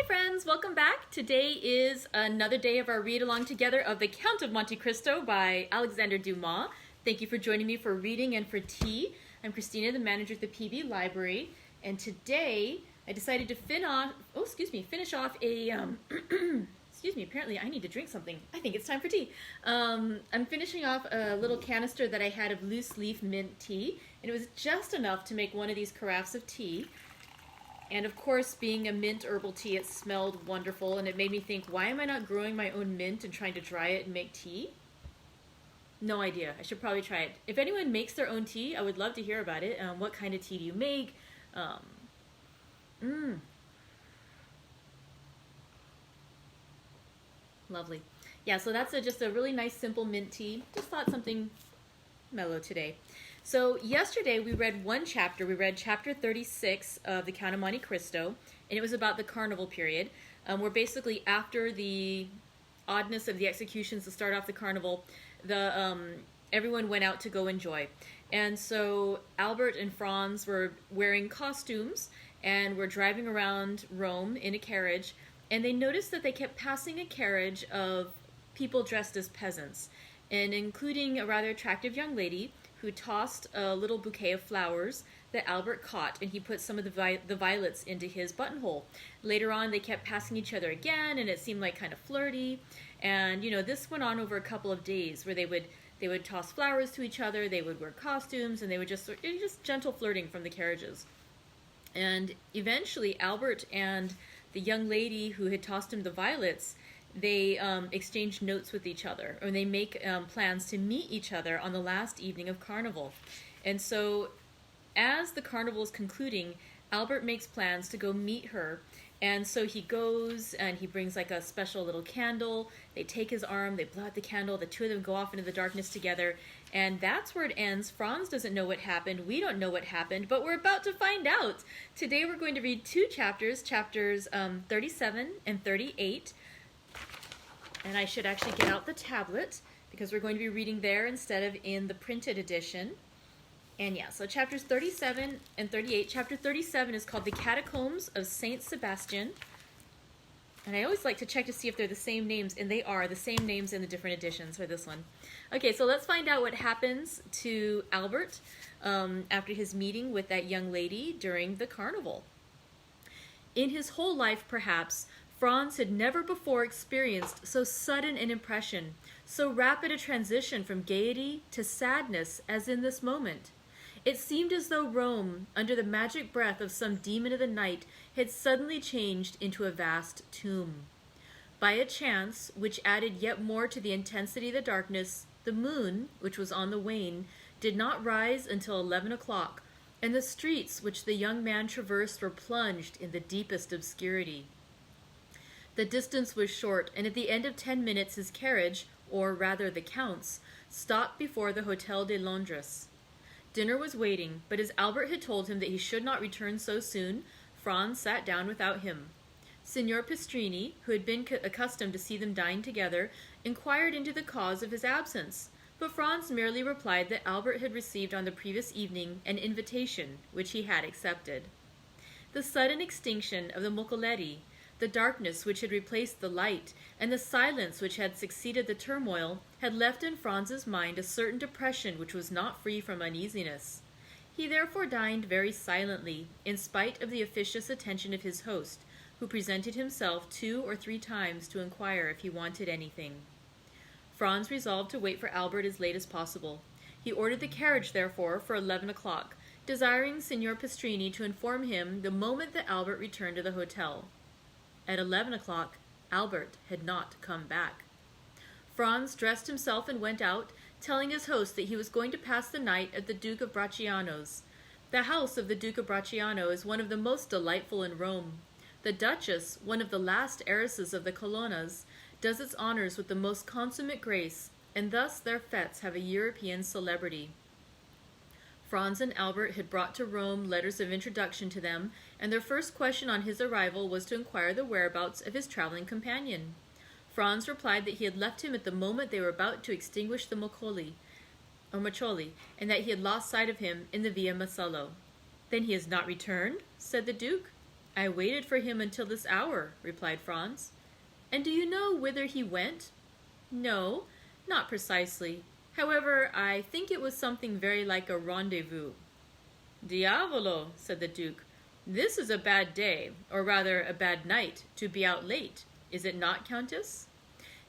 Hi friends, welcome back. Today is another day of our read along together of The Count of Monte Cristo by Alexandre Dumas. Thank you for joining me for reading and for tea. I'm Christina, the manager at the PB Library, and today I decided to finish off a excuse me, apparently I need to drink something. I think it's time for tea. I'm finishing off a little canister that I had of loose leaf mint tea, and it was just enough to make one of these carafes of tea. And of course, being a mint herbal tea, it smelled wonderful, and it made me think, why am I not growing my own mint and trying to dry it and make tea? No idea. I should probably try it. If anyone makes their own tea, I would love to hear about it. What kind of tea do you make? Lovely. Yeah, so that's just a really nice, simple mint tea. Just thought something mellow today. So yesterday we read one chapter. We read chapter 36 of The Count of Monte Cristo, and it was about the carnival period. We're basically after the oddness of the executions to start off the carnival, everyone went out to go enjoy. And so Albert and Franz were wearing costumes and were driving around Rome in a carriage, and they noticed that they kept passing a carriage of people dressed as peasants, and including a rather attractive young lady who tossed a little bouquet of flowers that Albert caught, and he put some of the violets into his buttonhole. Later on, they kept passing each other again, and it seemed like kind of flirty. And this went on over a couple of days, where they would toss flowers to each other, they would wear costumes, and they would just gentle flirting from the carriages. And eventually, Albert and the young lady who had tossed him the violets, they exchange notes with each other, or they make plans to meet each other on the last evening of Carnival. And so as the Carnival is concluding, Albert makes plans to go meet her. And so he goes and he brings like a special little candle. They take his arm, they blow out the candle, the two of them go off into the darkness together. And that's where it ends. Franz doesn't know what happened. We don't know what happened, but we're about to find out. Today we're going to read two chapters, chapters 37 and 38. And I should actually get out the tablet because we're going to be reading there instead of in the printed edition. And yeah, so chapters 37 and 38. Chapter 37 is called The Catacombs of Saint Sebastian. And I always like to check to see if they're the same names, and they are the same names in the different editions for this one. Okay, so let's find out what happens to Albert after his meeting with that young lady during the carnival. In his whole life, perhaps, Franz had never before experienced so sudden an impression, so rapid a transition from gaiety to sadness as in this moment. It seemed as though Rome, under the magic breath of some demon of the night, had suddenly changed into a vast tomb. By a chance, which added yet more to the intensity of the darkness, the moon, which was on the wane, did not rise until 11 o'clock, and the streets which the young man traversed were plunged in the deepest obscurity. The distance was short, and at the end of 10 minutes his carriage, or rather the Count's, stopped before the Hotel de Londres. Dinner was waiting, but as Albert had told him that he should not return so soon, Franz sat down without him. Signor Pastrini, who had been accustomed to see them dine together, inquired into the cause of his absence, but Franz merely replied that Albert had received on the previous evening an invitation, which he had accepted. The sudden extinction of the Mocoletti, the darkness which had replaced the light, and the silence which had succeeded the turmoil, had left in Franz's mind a certain depression which was not free from uneasiness. He therefore dined very silently, in spite of the officious attention of his host, who presented himself 2 or 3 times to inquire if he wanted anything. Franz resolved to wait for Albert as late as possible. He ordered the carriage, therefore, for 11 o'clock, desiring Signor Pastrini to inform him the moment that Albert returned to the hotel. At 11 o'clock, Albert had not come back. Franz dressed himself and went out, telling his host that he was going to pass the night at the Duke of Bracciano's. The house of the Duke of Bracciano is one of the most delightful in Rome. The Duchess, one of the last heiresses of the Colonnas, does its honors with the most consummate grace, and thus their fêtes have a European celebrity. Franz and Albert had brought to Rome letters of introduction to them, and their first question on his arrival was to inquire the whereabouts of his traveling companion. Franz replied that he had left him at the moment they were about to extinguish the Moccoli, and that he had lost sight of him in the Via Macello. "Then he has not returned?" said the Duke. I waited for him until this hour, replied Franz. And do you know whither he went? No, not precisely. However, I think it was something very like a rendezvous. Diavolo, said the Duke. This is a bad day, or rather a bad night, to be out late. Is it not, Countess?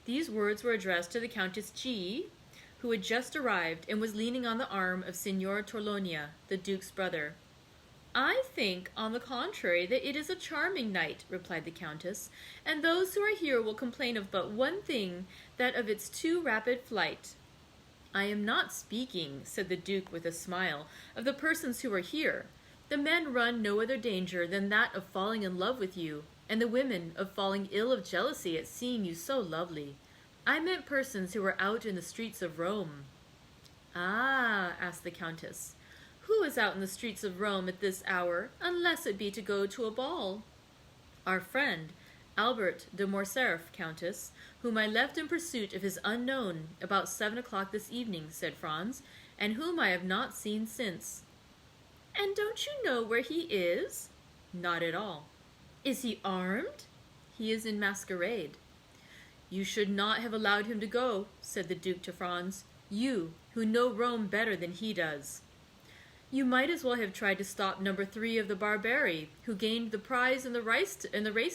These words were addressed to the Countess G., who had just arrived and was leaning on the arm of Signor Torlonia, the Duke's brother. I think, on the contrary, that it is a charming night, replied the Countess, and those who are here will complain of but one thing, that of its too rapid flight. I am not speaking, said the Duke with a smile, of the persons who are here. The men run no other danger than that of falling in love with you, and the women of falling ill of jealousy at seeing you so lovely. I meant persons who are out in the streets of Rome. Ah, asked the Countess, who is out in the streets of Rome at this hour, unless it be to go to a ball? Our friend, Albert de Morcerf, Countess, whom I left in pursuit of his unknown about 7 o'clock this evening, said Franz, and whom I have not seen since. And don't you know where he is? Not at all. Is he armed? He is in masquerade. You should not have allowed him to go, said the Duke to Franz, you, who know Rome better than he does. You might as well have tried to stop number 3 of the Barbari, who gained the prize in the race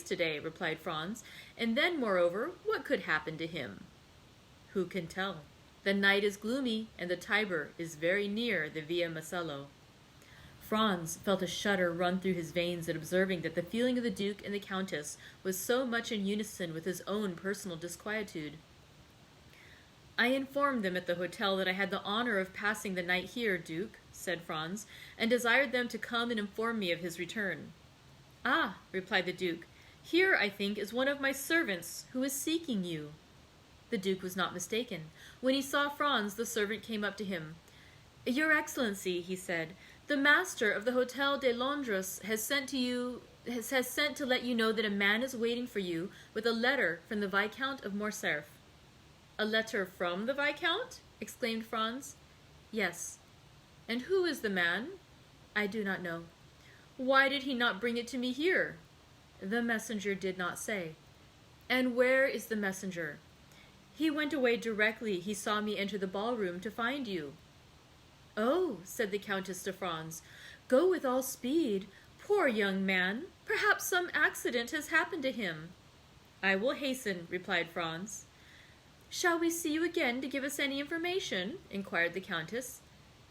today, replied Franz. And then, moreover, what could happen to him? Who can tell? The night is gloomy, and the Tiber is very near the Via Macello. Franz felt a shudder run through his veins at observing that the feeling of the Duke and the Countess was so much in unison with his own personal disquietude. I informed them at the hotel that I had the honor of passing the night here, Duke, said Franz, and desired them to come and inform me of his return. Ah, replied the Duke, here, I think, is one of my servants who is seeking you. The Duke was not mistaken. When he saw Franz, the servant came up to him. Your Excellency, he said, the master of the Hotel de Londres has sent to let you know that a man is waiting for you with a letter from the Viscount of Morcerf. A letter from the Viscount? Exclaimed Franz. Yes. And who is the man? I do not know. Why did he not bring it to me here? The messenger did not say. And where is the messenger? He went away directly he saw me enter the ballroom to find you. Oh, said the Countess to Franz, go with all speed. Poor young man, perhaps some accident has happened to him. I will hasten, replied Franz. Shall we see you again to give us any information? Inquired the Countess.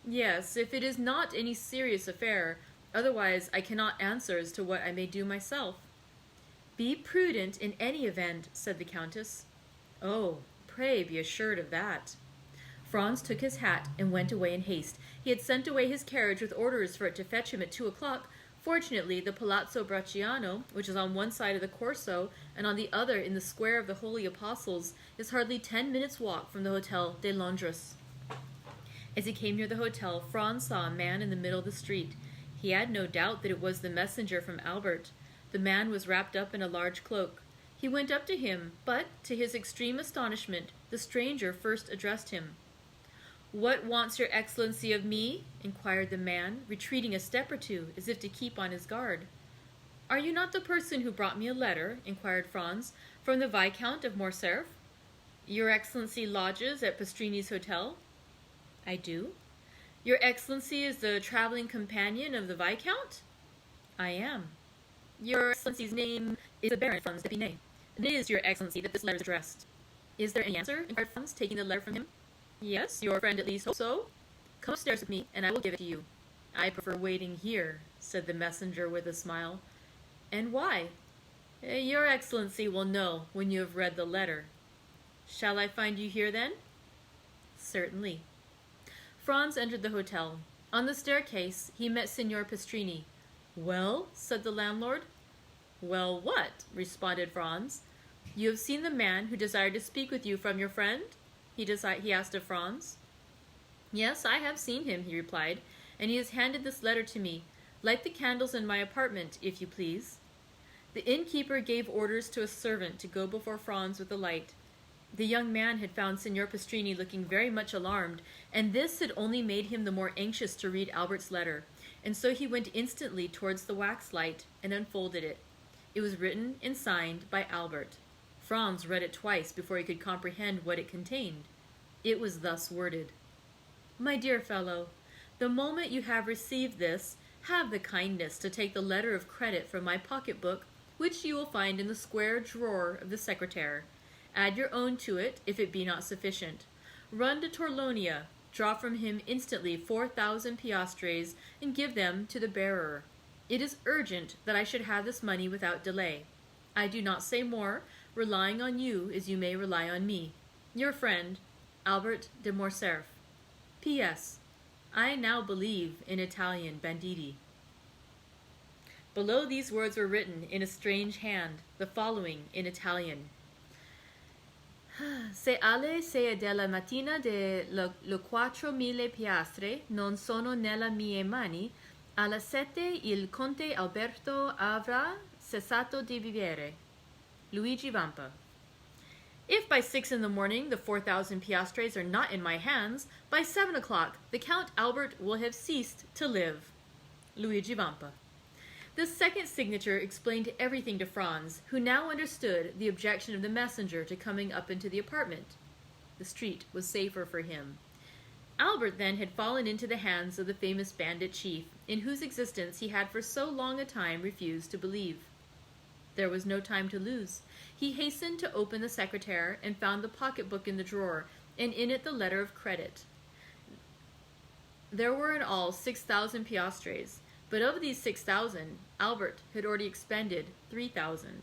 Yes, if it is not any serious affair, otherwise I cannot answer as to what I may do myself. Be prudent in any event, said the Countess. Oh, pray be assured of that. Franz took his hat and went away in haste. He had sent away his carriage with orders for it to fetch him at 2 o'clock. Fortunately, the Palazzo Bracciano, which is on one side of the Corso and on the other in the Square of the Holy Apostles, is hardly 10 minutes' walk from the Hotel de Londres. As he came near the hotel, Franz saw a man in the middle of the street. He had no doubt that it was the messenger from Albert. The man was wrapped up in a large cloak. He went up to him, but, to his extreme astonishment, the stranger first addressed him. What wants your Excellency of me? Inquired the man, retreating a step or two, as if to keep on his guard. Are you not the person who brought me a letter, inquired Franz, from the Viscount of Morcerf? Your Excellency lodges at Pastrini's hotel? I do. Your Excellency is the traveling companion of the Viscount? I am. Your Excellency's name is the Baron Franz d'Épinay. It is your Excellency that this letter is addressed. Is there any answer? Inquired Franz, taking the letter from him. Yes, your friend at least hopes so. Come upstairs with me, and I will give it to you. I prefer waiting here, said the messenger with a smile. And why? Your Excellency will know when you have read the letter. Shall I find you here, then? Certainly. Franz entered the hotel. On the staircase, he met Signor Pastrini. Well, said the landlord. Well, what? Responded Franz. You have seen the man who desired to speak with you from your friend? He asked of Franz. Yes, I have seen him, he replied, and he has handed this letter to me. Light the candles in my apartment, if you please. The innkeeper gave orders to a servant to go before Franz with the light. The young man had found Signor Pastrini looking very much alarmed, and this had only made him the more anxious to read Albert's letter. and so he went instantly towards the wax light and unfolded it. It was written and signed by Albert. Franz read it twice before he could comprehend what it contained. It was thus worded: "My dear fellow, the moment you have received this, have the kindness to take the letter of credit from my pocketbook, which you will find in the square drawer of the secretaire. Add your own to it, if it be not sufficient. Run to Torlonia, draw from him instantly 4,000 piastres, and give them to the bearer. It is urgent that I should have this money without delay. I do not say more, relying on you as you may rely on me. Your friend, Albert de Morcerf. P.S. I now believe in Italian banditti." Below these words were written in a strange hand, the following in Italian: "Se alle 6 della mattina le 4.000 piastre non sono nelle mie mani, alla 7 il conte Alberto avrà cessato di vivere. Luigi Vampa." If by 6 in the morning the 4,000 piastres are not in my hands, by 7 o'clock the Count Albert will have ceased to live. Luigi Vampa. This second signature explained everything to Franz, who now understood the objection of the messenger to coming up into the apartment. The street was safer for him. Albert then had fallen into the hands of the famous bandit chief, in whose existence he had for so long a time refused to believe. There was no time to lose. He hastened to open the secretaire and found the pocketbook in the drawer, and in it the letter of credit. There were in all 6,000 piastres, but of these 6,000, Albert had already expended 3,000.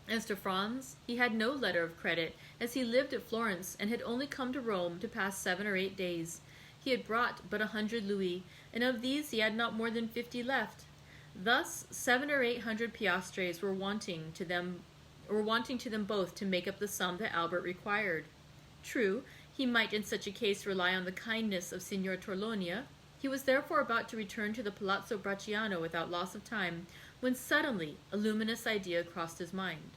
As to Franz, he had no letter of credit, as he lived at Florence and had only come to Rome to pass 7 or 8 days. He had brought but 100 louis, and of these he had not more than 50 left. Thus 700 or 800 piastres were wanting to them both to make up the sum that Albert required. True, he might in such a case rely on the kindness of Signor Torlonia. He was therefore about to return to the Palazzo Bracciano without loss of time, when suddenly a luminous idea crossed his mind.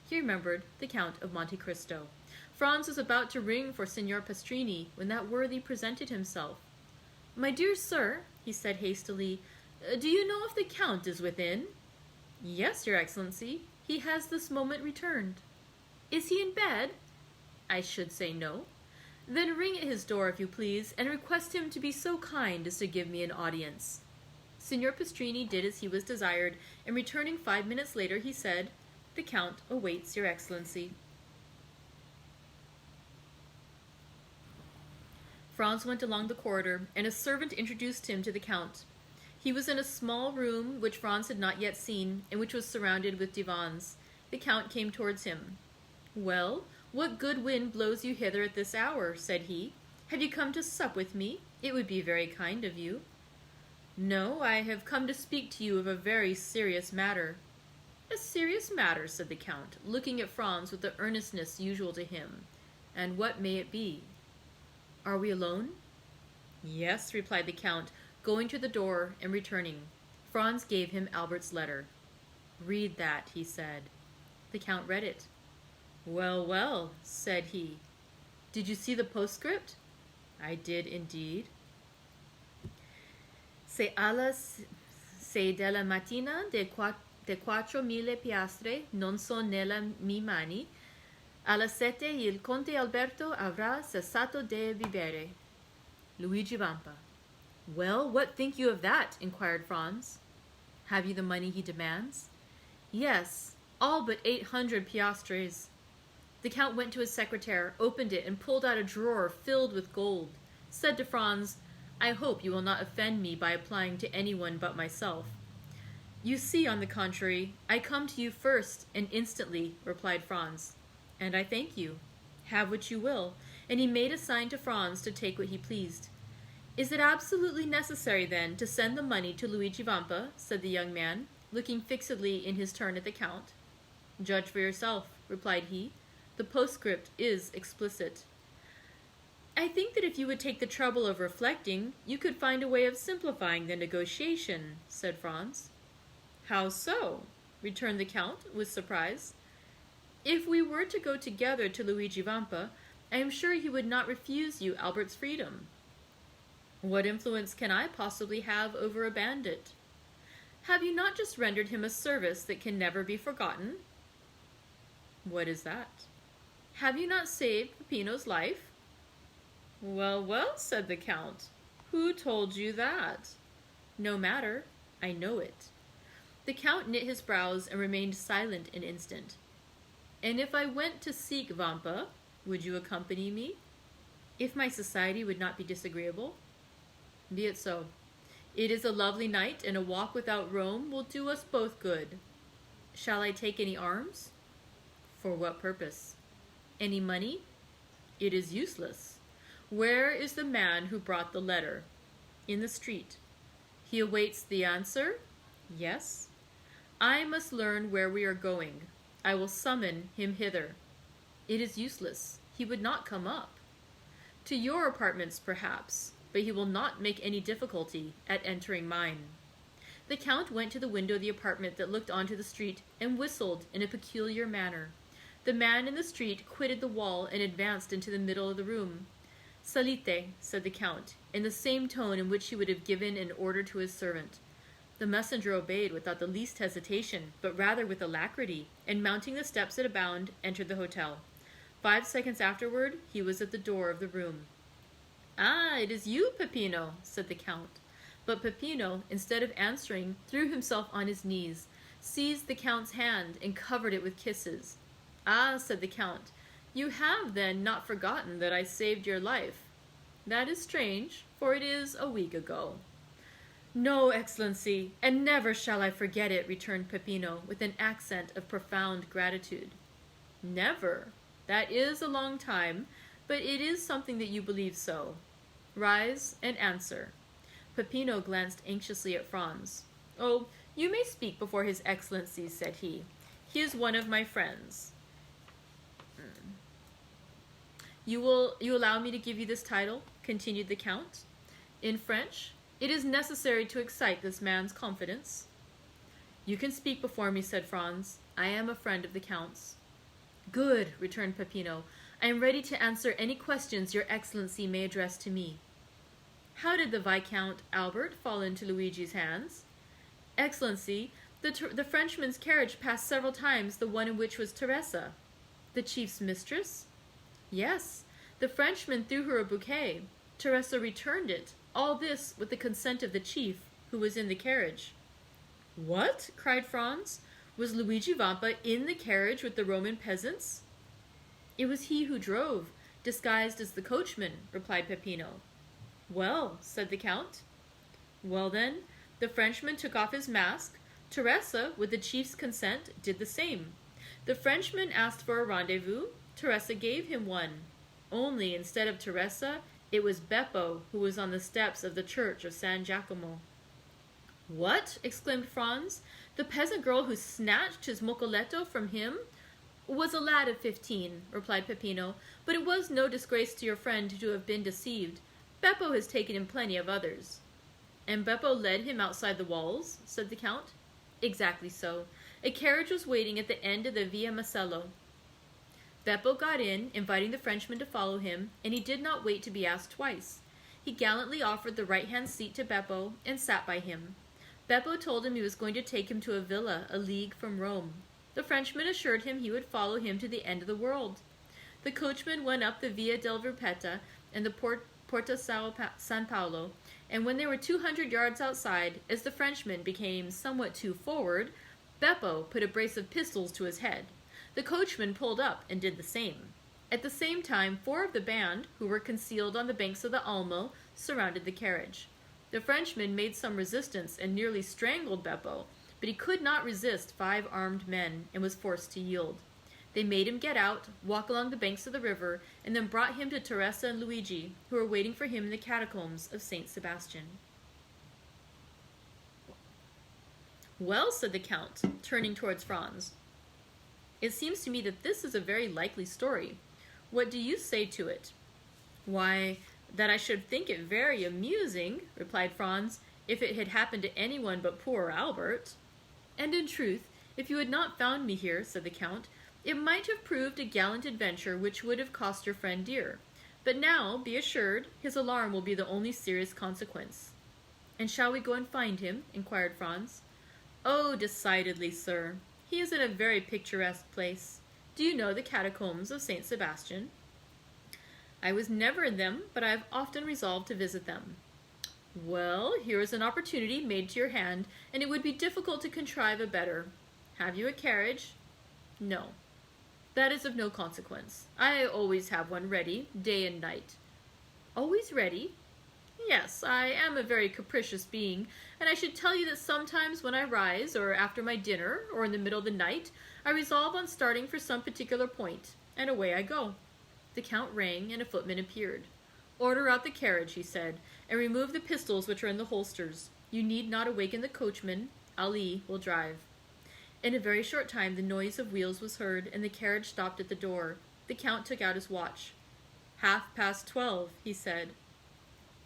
He remembered the Count of Monte Cristo. Franz was about to ring for Signor Pastrini when that worthy presented himself. "My dear sir," he said hastily, "do you know if the Count is within?" "Yes, your Excellency. He has this moment returned." "Is he in bed?" "I should say no." "Then ring at his door, if you please, and request him to be so kind as to give me an audience." Signor Pastrini did as he was desired, and returning 5 minutes later, he said, "The Count awaits your Excellency." Franz went along the corridor, and a servant introduced him to the Count. He was in a small room which Franz had not yet seen, and which was surrounded with divans. The Count came towards him. "Well, what good wind blows you hither at this hour?" said he. "Have you come to sup with me? It would be very kind of you." "No, I have come to speak to you of a very serious matter." "A serious matter," said the Count, looking at Franz with the earnestness usual to him. "And what may it be?" "Are we alone?" "Yes," replied the Count, going to the door and returning. Franz gave him Albert's letter. "Read that," he said. The Count read it. "Well, well," said he. "Did you see the postscript?" "I did indeed." "Se alla 6 della mattina de 4.000 piastre non son nelle mie mani, alla 7 il conte Alberto avrà cessato de vivere. Luigi Vampa." "Well, what think you of that?" inquired Franz. "Have you the money he demands?" "Yes, all but 800 piastres." The Count went to his secretaire, opened it, and pulled out a drawer filled with gold. Said to Franz, "I hope you will not offend me by applying to anyone but myself." "You see, on the contrary, I come to you first and instantly," replied Franz. "And I thank you. Have what you will," and he made a sign to Franz to take what he pleased. "Is it absolutely necessary, then, to send the money to Luigi Vampa?" said the young man, looking fixedly in his turn at the Count. "Judge for yourself," replied he. "The postscript is explicit." "I think that if you would take the trouble of reflecting, you could find a way of simplifying the negotiation," said Franz. "How so?" returned the Count with surprise. "If we were to go together to Luigi Vampa, I am sure he would not refuse you Albert's freedom." What influence can I possibly have over a bandit? Have you not just rendered him a service that can never be forgotten? What is that? Have you not saved Peppino's life? Well, well, said the Count. Who told you that? No matter, I know it. The Count knit his brows and remained silent an instant. And if I went to seek Vampa, would you accompany me? If my society would not be disagreeable? Be it so. It is a lovely night, and a walk without Rome will do us both good. Shall I take any arms? For what purpose? Any money? It is useless. Where is the man who brought the letter? In the street. He awaits the answer? Yes. I must learn where we are going. I will summon him hither. It is useless. He would not come up. To your apartments, perhaps, but he will not make any difficulty at entering mine. The Count went to the window of the apartment that looked onto the street and whistled in a peculiar manner. The man in the street quitted the wall and advanced into the middle of the room. Salite, said the Count, in the same tone in which he would have given an order to his servant. The messenger obeyed without the least hesitation, but rather with alacrity, and mounting the steps at a bound, entered the hotel. 5 seconds afterward, he was at the door of the room. Ah, it is you, Peppino, said the Count. But Peppino, instead of answering, threw himself on his knees, seized the Count's hand, and covered it with kisses. Ah, said the Count, you have, then, not forgotten that I saved your life. That is strange, for it is a week ago. No, Excellency, and never shall I forget it, returned Peppino, with an accent of profound gratitude. Never. That is a long time, but it is something that you believe so. Rise and answer. Peppino glanced anxiously at Franz. Oh, you may speak before His Excellency, said he. He is one of my friends. You allow me to give you this title, continued the Count. In French, it is necessary to excite this man's confidence. You can speak before me, said Franz. I am a friend of the Count's. Good, returned Peppino. I am ready to answer any questions your Excellency may address to me. How did the Viscount Albert fall into Luigi's hands? Excellency, the Frenchman's carriage passed several times the one in which was Teresa. The chief's mistress? Yes, the Frenchman threw her a bouquet. Teresa returned it, all this with the consent of the chief, who was in the carriage. What? Cried Franz. Was Luigi Vampa in the carriage with the Roman peasants? It was he who drove, disguised as the coachman, replied Peppino. Well, said the Count. Well then, the Frenchman took off his mask. Teresa, with the chief's consent, did the same. The Frenchman asked for a rendezvous. Teresa gave him one. Only, instead of Teresa, it was Beppo who was on the steps of the church of San Giacomo. What? Exclaimed Franz. The peasant girl who snatched his moccoletto from him? Was a lad of 15, replied Peppino, but it was no disgrace to your friend to have been deceived. Beppo has taken him plenty of others. And Beppo led him outside the walls, said the Count. Exactly so. A carriage was waiting at the end of the Via Macello. Beppo got in, inviting the Frenchman to follow him, and he did not wait to be asked twice. He gallantly offered the right-hand seat to Beppo and sat by him. Beppo told him he was going to take him to a villa a league from Rome. The Frenchman assured him he would follow him to the end of the world. The coachman went up the Via del Ripetta and the Porta San Paolo, and when they were 200 yards outside, as the Frenchman became somewhat too forward, Beppo put a brace of pistols to his head. The coachman pulled up and did the same. At the same time, 4 of the band, who were concealed on the banks of the Almo, surrounded the carriage. The Frenchman made some resistance and nearly strangled Beppo, but he could not resist 5 armed men and was forced to yield. They made him get out, walk along the banks of the river, and then brought him to Teresa and Luigi, who were waiting for him in the Catacombs of St. Sebastian. Well, said the Count, turning towards Franz, it seems to me that this is a very likely story. What do you say to it? Why, that I should think it very amusing, replied Franz, if it had happened to anyone but poor Albert. And in truth, if you had not found me here, said the Count, it might have proved a gallant adventure which would have cost your friend dear. But now, be assured, his alarm will be the only serious consequence." "And shall we go and find him?" inquired Franz. "Oh, decidedly, sir. He is in a very picturesque place. Do you know the Catacombs of St. Sebastian?" "I was never in them, but I have often resolved to visit them." "Well, here is an opportunity made to your hand, and it would be difficult to contrive a better. Have you a carriage?" "No." "That is of no consequence. I always have one ready, day and night." "Always ready?" "Yes, I am a very capricious being, and I should tell you that sometimes when I rise, or after my dinner, or in the middle of the night, I resolve on starting for some particular point, and away I go." The Count rang, and a footman appeared. "Order out the carriage," he said, "and remove the pistols which are in the holsters. You need not awaken the coachman. Ali will drive." In a very short time the noise of wheels was heard, and the carriage stopped at the door. The Count took out his watch. 12:30, he said.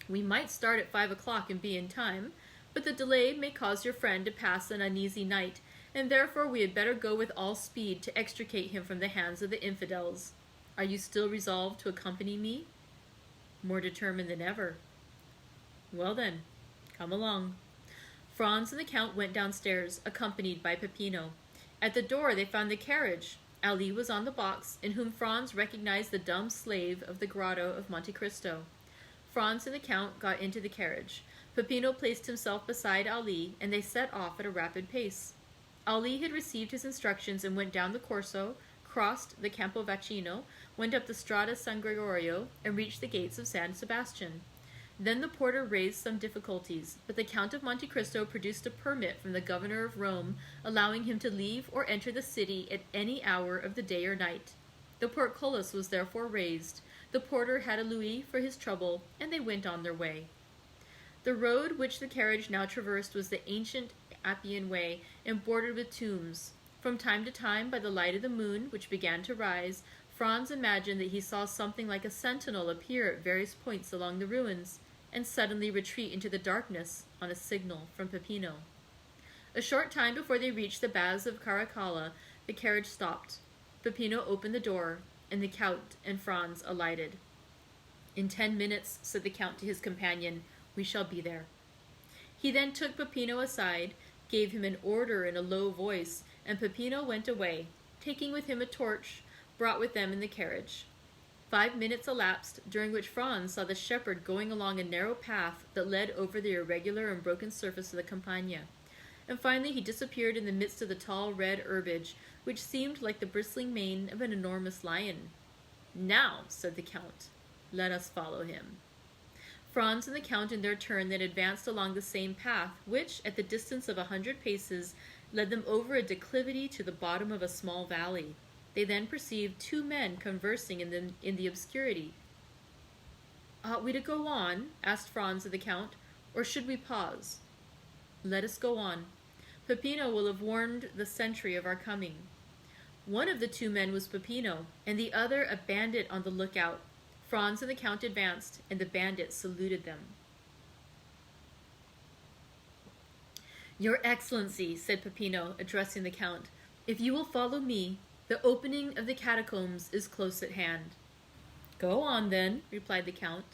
"We might start at 5 o'clock and be in time, but the delay may cause your friend to pass an uneasy night, and therefore we had better go with all speed to extricate him from the hands of the infidels. Are you still resolved to accompany me?" "More determined than ever." "Well then, come along." Franz and the Count went downstairs, accompanied by Peppino. At the door they found the carriage. Ali was on the box, in whom Franz recognized the dumb slave of the grotto of Monte Cristo. Franz and the Count got into the carriage. Peppino placed himself beside Ali, and they set off at a rapid pace. Ali had received his instructions and went down the Corso, crossed the Campo Vaccino, went up the Strada San Gregorio, and reached the gates of San Sebastian. Then the porter raised some difficulties, but the Count of Monte Cristo produced a permit from the governor of Rome, allowing him to leave or enter the city at any hour of the day or night. The portcullis was therefore raised. The porter had a louis for his trouble, and they went on their way. The road which the carriage now traversed was the ancient Appian Way, and bordered with tombs. From time to time, by the light of the moon, which began to rise, Franz imagined that he saw something like a sentinel appear at various points along the ruins, and suddenly retreat into the darkness on a signal from Peppino. A short time before they reached the Baths of Caracalla, the carriage stopped. Peppino opened the door, and the Count and Franz alighted. "In 10 minutes," said the Count to his companion, "we shall be there." He then took Peppino aside, gave him an order in a low voice, and Peppino went away, taking with him a torch brought with them in the carriage. 5 minutes elapsed, during which Franz saw the shepherd going along a narrow path that led over the irregular and broken surface of the Campagna, and finally he disappeared in the midst of the tall red herbage, which seemed like the bristling mane of an enormous lion. "Now," said the Count, "let us follow him." Franz and the Count in their turn then advanced along the same path, which, at the distance of 100 paces, led them over a declivity to the bottom of a small valley. They then perceived 2 men conversing in the obscurity. "Ought we to go on?" asked Franz of the Count, "or should we pause?" "Let us go on. Peppino will have warned the sentry of our coming." One of the 2 men was Peppino, and the other a bandit on the lookout. Franz and the Count advanced, and the bandit saluted them. "Your Excellency," said Peppino, addressing the Count, "if you will follow me, the opening of the catacombs is close at hand." "Go on, then," replied the Count.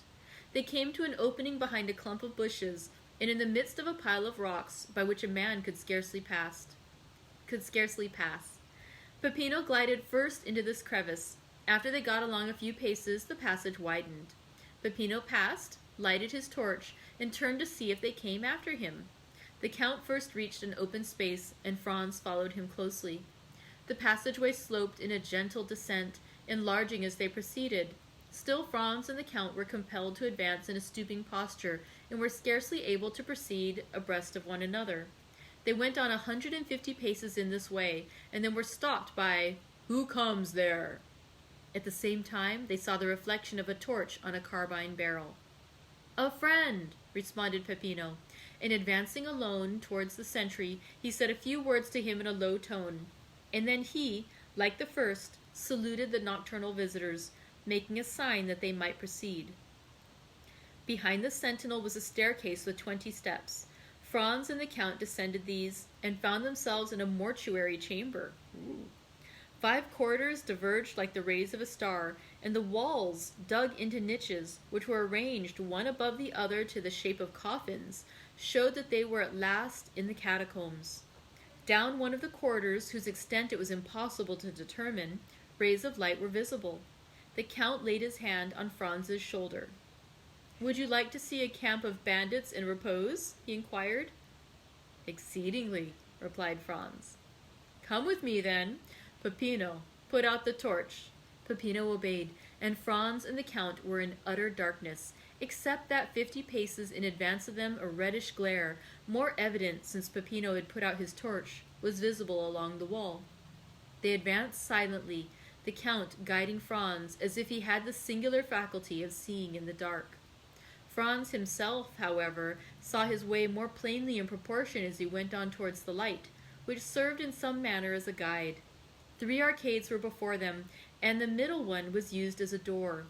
They came to an opening behind a clump of bushes, and in the midst of a pile of rocks by which a man could scarcely pass. Peppino glided first into this crevice. After they got along a few paces, the passage widened. Peppino passed, lighted his torch, and turned to see if they came after him. The Count first reached an open space, and Franz followed him closely. The passageway sloped in a gentle descent, enlarging as they proceeded. Still Franz and the Count were compelled to advance in a stooping posture, and were scarcely able to proceed abreast of one another. They went on 150 paces in this way, and then were stopped by, "Who comes there?" At the same time, they saw the reflection of a torch on a carbine barrel. "A friend," responded Peppino, and advancing alone towards the sentry, he said a few words to him in a low tone, and then he, like the first, saluted the nocturnal visitors, making a sign that they might proceed. Behind the sentinel was a staircase with 20 steps. Franz and the Count descended these, and found themselves in a mortuary chamber. 5 corridors diverged like the rays of a star, and the walls, dug into niches, which were arranged one above the other to the shape of coffins, showed that they were at last in the catacombs. Down one of the corridors, whose extent it was impossible to determine, rays of light were visible. The Count laid his hand on Franz's shoulder. "Would you like to see a camp of bandits in repose?" he inquired. "Exceedingly," replied Franz. "Come with me, then. Peppino, put out the torch." Peppino obeyed, and Franz and the Count were in utter darkness, except that 50 paces in advance of them a reddish glare, more evident since Peppino had put out his torch, was visible along the wall. They advanced silently, the Count guiding Franz as if he had the singular faculty of seeing in the dark. Franz himself, however, saw his way more plainly in proportion as he went on towards the light, which served in some manner as a guide. 3 arcades were before them, and the middle one was used as a door.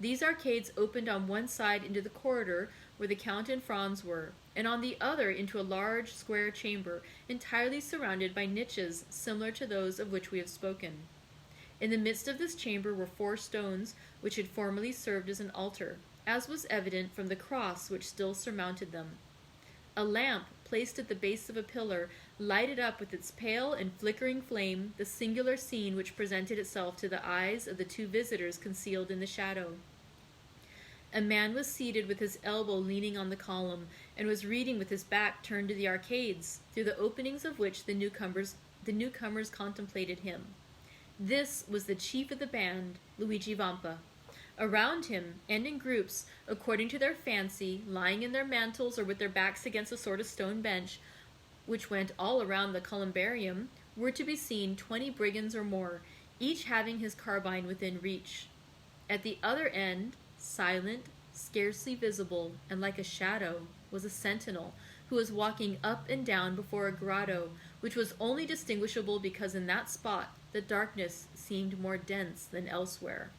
These arcades opened on one side into the corridor where the Count and Franz were, and on the other into a large square chamber, entirely surrounded by niches similar to those of which we have spoken. In the midst of this chamber were 4 stones, which had formerly served as an altar, as was evident from the cross which still surmounted them. A lamp, placed at the base of a pillar, lighted up with its pale and flickering flame the singular scene which presented itself to the eyes of the 2 visitors concealed in the shadow. A man was seated with his elbow leaning on the column, and was reading with his back turned to the arcades, through the openings of which the newcomers contemplated him. This was the chief of the band, Luigi Vampa. Around him, and in groups, according to their fancy, lying in their mantles or with their backs against a sort of stone bench, which went all around the columbarium, were to be seen 20 brigands or more, each having his carbine within reach. At the other end, silent, scarcely visible, and like a shadow, was a sentinel, who was walking up and down before a grotto, which was only distinguishable because in that spot the darkness seemed more dense than elsewhere.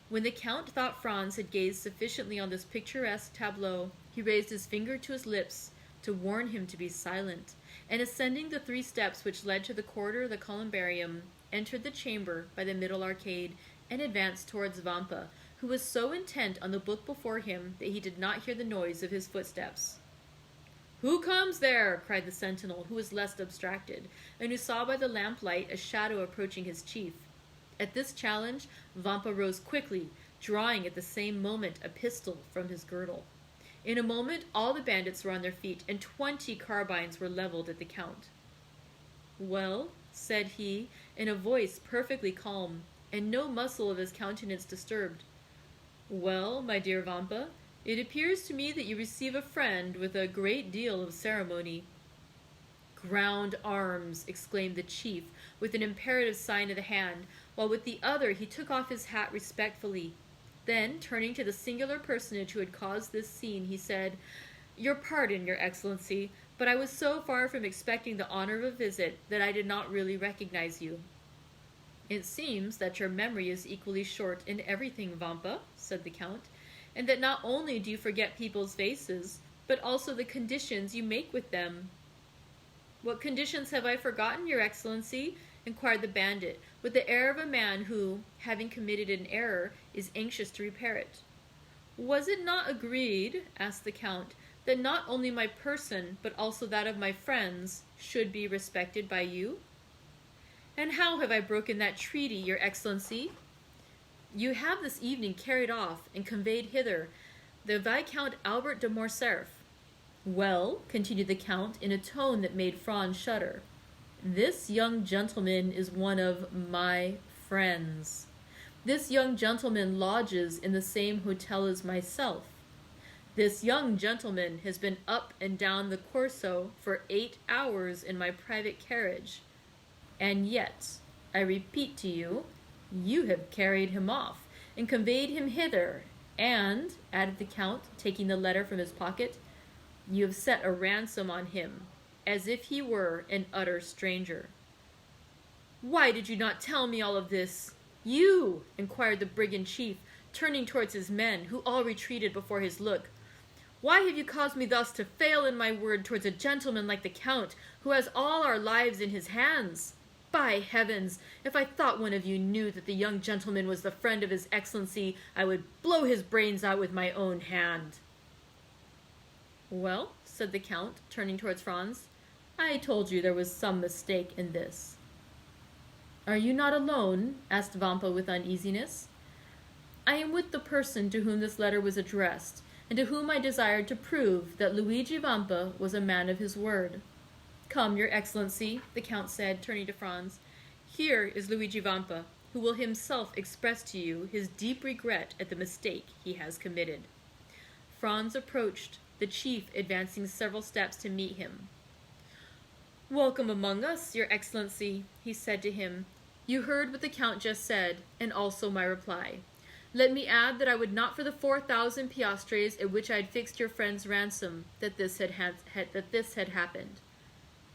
When the Count thought Franz had gazed sufficiently on this picturesque tableau, he raised his finger to his lips to warn him to be silent, and ascending the 3 steps which led to the corridor of the columbarium, entered the chamber by the middle arcade, and advanced towards Vampa, who was so intent on the book before him that he did not hear the noise of his footsteps. "Who comes there?" cried the sentinel, who was less abstracted, and who saw by the lamplight a shadow approaching his chief. At this challenge, Vampa rose quickly, drawing at the same moment a pistol from his girdle. In a moment all the bandits were on their feet, and 20 carbines were leveled at the Count. "Well," said he, in a voice perfectly calm, and no muscle of his countenance disturbed. "Well, my dear Vampa, it appears to me that you receive a friend with a great deal of ceremony." "Ground arms!" exclaimed the chief, with an imperative sign of the hand, while with the other he took off his hat respectfully. Then, turning to the singular personage who had caused this scene, he said, "Your pardon, your Excellency, but I was so far from expecting the honor of a visit that I did not really recognize you." "It seems that your memory is equally short in everything, Vampa," said the Count, "and that not only do you forget people's faces, but also the conditions you make with them." "What conditions have I forgotten, your Excellency?" inquired the bandit, with the air of a man who, having committed an error, is anxious to repair it. "Was it not agreed," asked the Count, "that not only my person, but also that of my friends, should be respected by you?" "And how have I broken that treaty, your Excellency?" "You have this evening carried off and conveyed hither the Viscount Albert de Morcerf." "Well," continued the Count in a tone that made Franz shudder, "this young gentleman is one of my friends. This young gentleman lodges in the same hotel as myself. This young gentleman has been up and down the Corso for 8 hours in my private carriage. And yet, I repeat to you, you have carried him off and conveyed him hither, and," added the Count, taking the letter from his pocket, "you have set a ransom on him, as if he were an utter stranger." "Why did you not tell me all of this? You," inquired the brigand chief, turning towards his men, who all retreated before his look. "Why have you caused me thus to fail in my word towards a gentleman like the Count, who has all our lives in his hands? By heavens, if I thought one of you knew that the young gentleman was the friend of his Excellency, I would blow his brains out with my own hand." "Well," said the Count, turning towards Franz, "I told you there was some mistake in this." "Are you not alone?" asked Vampa with uneasiness. "I am with the person to whom this letter was addressed, and to whom I desired to prove that Luigi Vampa was a man of his word. Come, your Excellency," the Count said, turning to Franz. "Here is Luigi Vampa, who will himself express to you his deep regret at the mistake he has committed." Franz approached, the chief advancing several steps to meet him. "Welcome among us, your Excellency," he said to him. "You heard what the Count just said, and also my reply. Let me add that I would not for the 4,000 piastres at which I had fixed your friend's ransom that this had happened."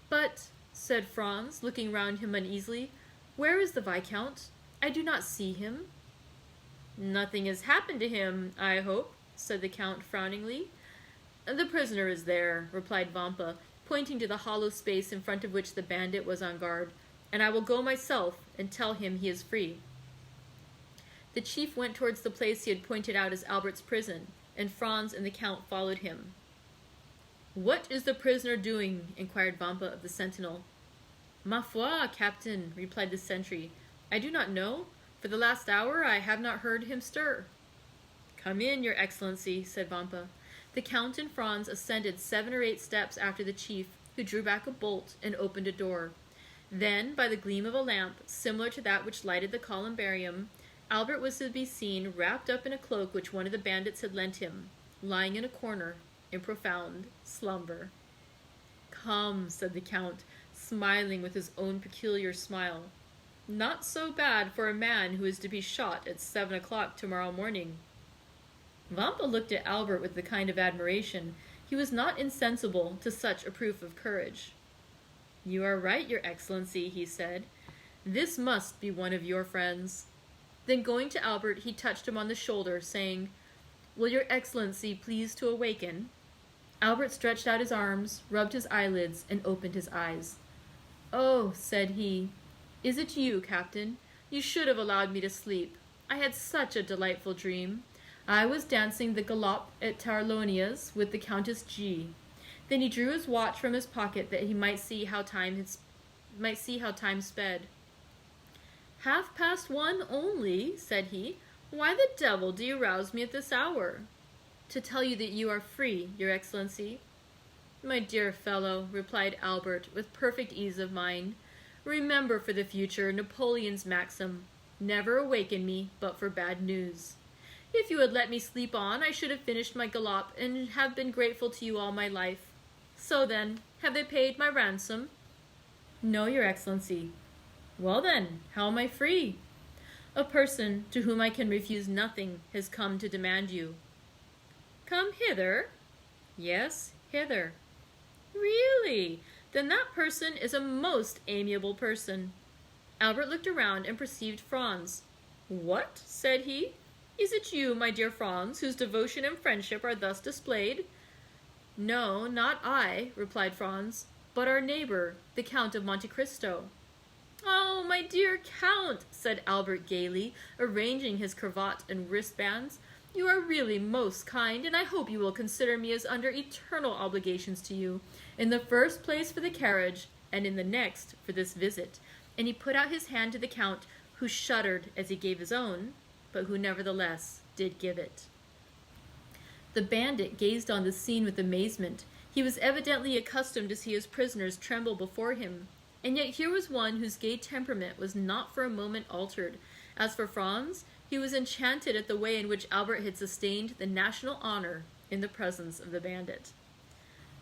"But," said Franz, looking round him uneasily, "where is the Viscount? I do not see him." "Nothing has happened to him, I hope," said the Count frowningly. "The prisoner is there," replied Vampa, pointing to the hollow space in front of which the bandit was on guard, "and I will go myself and tell him he is free." The chief went towards the place he had pointed out as Albert's prison, and Franz and the Count followed him. "What is the prisoner doing?" inquired Vampa of the sentinel. "Ma foi, captain," replied the sentry, "I do not know. For the last hour I have not heard him stir." "Come in, your Excellency," said Vampa. The Count and Franz ascended 7 or 8 steps after the chief, who drew back a bolt and opened a door. Then, by the gleam of a lamp, similar to that which lighted the columbarium, Albert was to be seen wrapped up in a cloak which one of the bandits had lent him, lying in a corner, in profound slumber. "Come," said the Count, smiling with his own peculiar smile. "Not so bad for a man who is to be shot at 7 o'clock tomorrow morning." Vampa looked at Albert with the kind of admiration. He was not insensible to such a proof of courage. "You are right, your Excellency," he said. "This must be one of your friends." Then going to Albert, he touched him on the shoulder, saying, "Will your Excellency please to awaken?" Albert stretched out his arms, rubbed his eyelids, and opened his eyes. "Oh," said he, "is it you, Captain? You should have allowed me to sleep. I had such a delightful dream. I was dancing the galop at Tarlonia's with the Countess G." Then he drew his watch from his pocket that he might see how time sped. "1:30 only," said he. "Why the devil do you rouse me at this hour?" "To tell you that you are free, your Excellency." "My dear fellow," replied Albert with perfect ease of mind, "remember for the future Napoleon's maxim, 'Never awaken me but for bad news.' If you had let me sleep on, I should have finished my galop and have been grateful to you all my life. So then, have they paid my ransom?" "No, your Excellency." "Well then, how am I free?" "A person to whom I can refuse nothing has come to demand you." "Come hither?" "Yes, hither." "Really? Then that person is a most amiable person." Albert looked around and perceived Franz. "What?" said he. "Is it you, my dear Franz, whose devotion and friendship are thus displayed?" "No, not I," replied Franz, "but our neighbor, the Count of Monte Cristo." "Oh, my dear Count," said Albert gaily, arranging his cravat and wristbands, "you are really most kind, and I hope you will consider me as under eternal obligations to you, in the first place for the carriage, and in the next for this visit." And he put out his hand to the Count, who shuddered as he gave his own, but who nevertheless did give it. The bandit gazed on the scene with amazement. He was evidently accustomed to see his prisoners tremble before him, and yet here was one whose gay temperament was not for a moment altered. As for Franz, he was enchanted at the way in which Albert had sustained the national honor in the presence of the bandit.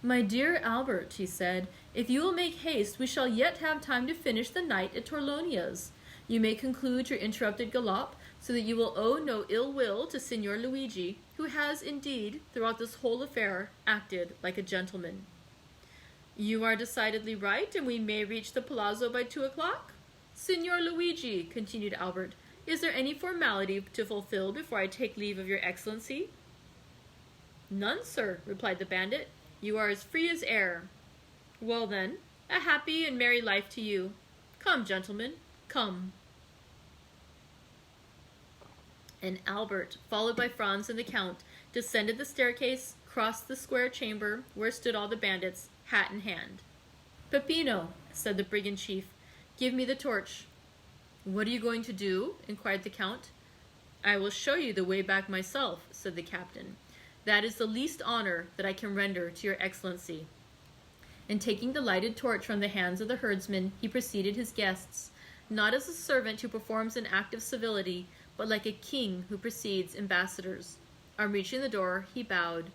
"My dear Albert," he said, "if you will make haste, we shall yet have time to finish the night at Torlonia's. You may conclude your interrupted galop, so that you will owe no ill will to Signor Luigi, who has, indeed, throughout this whole affair, acted like a gentleman." "You are decidedly right, and we may reach the palazzo by 2 o'clock? Signor Luigi," continued Albert, "is there any formality to fulfill before I take leave of your Excellency?" "None, sir," replied the bandit. "You are as free as air." "Well then, a happy and merry life to you. Come, gentlemen, come." And Albert, followed by Franz and the Count, descended the staircase, crossed the square chamber where stood all the bandits, hat in hand. "Peppino," said the brigand chief, "give me the torch." "What are you going to do?" inquired the Count. "I will show you the way back myself," said the captain. "That is the least honor that I can render to your excellency." And taking the lighted torch from the hands of the herdsman, he preceded his guests, not as a servant who performs an act of civility, but like a king who precedes ambassadors. On reaching the door, he bowed.